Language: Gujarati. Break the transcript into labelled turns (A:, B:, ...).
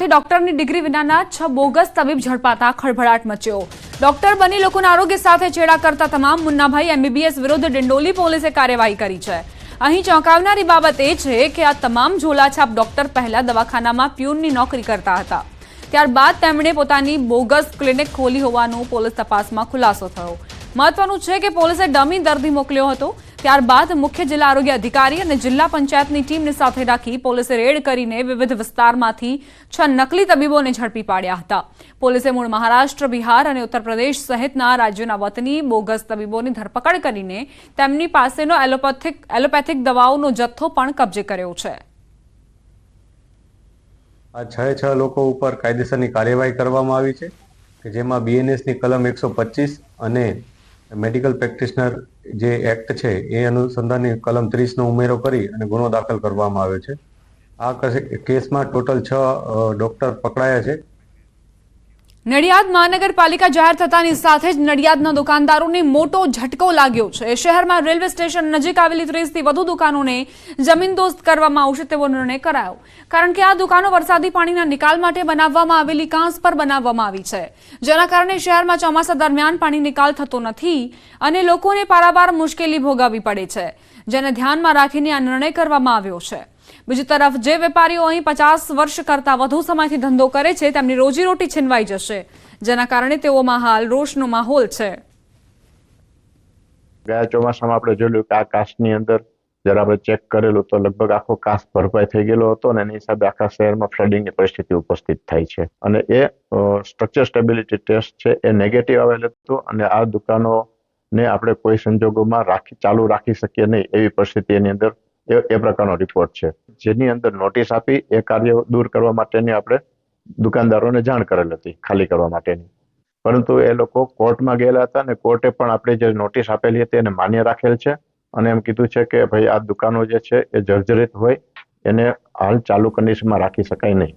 A: સાથે ડોક્ટરની ડિગ્રી વિનાના 6 બોગસ તબીબ ઝડપાતા ખળભળાટ મચ્યો। ડોક્ટર બની લોકોના આરોગ્ય સાથે છેડા કરતા તમામ મુન્નાભાઈ એમબીબીએસ વિરુદ્ધ ડિંડોલી પોલીસે કાર્યવાહી કરી છે। અહીં ચોંકાવનારી બાબત એ છે કે આ તમામ ઝોલાછાપ ડોક્ટર પહેલા દવાખાનામાં પ્યુનની નોકરી કરતા હતા। ત્યારબાદ તેમણે પોતાની બોગસ ક્લિનિક ખોલી હોવાનો પોલીસ તપાસમાં ખુલાસો થયો। મહત્વનું છે કે પોલીસે ડમી દર્દી મોકલ્યો હતો। ત્યારબાદ મુખ્ય જિલ્લા આરોગ્ય અધિકારી અને જિલ્લા પંચાયતની ટીમને સાથે રાખી પોલીસે રેડ કરીને વિવિધ વિસ્તારમાંથી 6 નકલી તબીબોને ઝડપી પાડ્યા હતા। પોલીસે મૂળ મહારાષ્ટ્ર, બિહાર અને ઉત્તર પ્રદેશ સહિતના રાજ્યોના વતની બોગસ તબીબોની ધરપકડ કરીને તેમની પાસેનો એલોપેથિક દવાઓનો જથ્થો પણ કબજે કર્યો છે।
B: આ 6 લોકો ઉપર કાયદેસરની કાર્યવાહી કરવામાં આવી છે કે જેમાં બીએનએસની કલમ 125 અને મેડિકલ પ્રેક્ટિશનર જે એક્ટ છે એ અનુસંધાનની કલમ 30 નો ઉમેરો કરી અને ગુનો દાખલ કરવામાં આવ્યો છે। આ કેસમાં ટોટલ 6 ડોક્ટર પકડાયા છે।
A: નડિયાદ મહાનગરપાલિકા જાહેર થતાની સાથે જ નડિયાદના દુકાનદારોને મોટો ઝટકો લાગ્યો છે। શહેરમાં રેલવે સ્ટેશન નજીક આવેલી 30 થી વધુ દુકાનોને જમીનદોસ્ત કરવામાં આવશે તેવો નિર્ણય કરાયો, કારણ કે આ દુકાનો વરસાદી પાણીના નિકાલ માટે બનાવવામાં આવેલી કાંસ પર બનાવવામાં આવી છે, જેના કારણે શહેરમાં ચોમાસા દરમિયાન પાણી નિકાલ થતો નથી અને લોકોને પારાવાર મુશ્કેલી ભોગવવી પડે છે, જેને ધ્યાનમાં રાખીને આ નિર્ણય કરવામાં આવ્યો છે। બીજી તરફ જે વેપારીઓ અહીં 50 વર્ષ કરતા વધુ સમયથી ધંધો કરે છે તેમની રોજીરોટી છીનવાઈ જશે, જેના કારણે તેઓમાં હાલ રોષનો માહોલ છે।
C: ગયા ચોમાસામાં આપણે જોયું કે આ કાસ્ટની અંદર જ્યારે આપણે ચેક કરેલું તો લગભગ આખો કાસ્ટ ભરપાઈ થઈ ગયેલો હતો અને એની હિસાબે આખા શહેરમાં ફ્લડિંગની પરિસ્થિતિ ઉપસ્થિત થાય છે અને એ સ્ટ્રક્ચર સ્ટેબિલિટી ટેસ્ટ છે એ નેગેટિવ આવેલું હતું અને આ દુકાનોને આપણે કોઈ સંજોગોમાં ચાલુ રાખી શકીએ નહીં એવી પરિસ્થિતિ એની અંદર એ પ્રકારનો રિપોર્ટ છે, જેની અંદર નોટિસ આપી એ કાર્ય દૂર કરવા માટેની આપણે દુકાનદારોને જાણ કરેલ હતી ખાલી કરવા માટેની, પરંતુ એ લોકો કોર્ટમાં ગયેલા હતા અને કોર્ટે પણ આપણે જે નોટિસ આપેલી હતી એને માન્ય રાખેલ છે અને એમ કીધું છે કે ભાઈ આ દુકાનો જે છે એ જર્જરિત હોય એને હાલ ચાલુ કન્ડિશનમાં રાખી શકાય નહીં।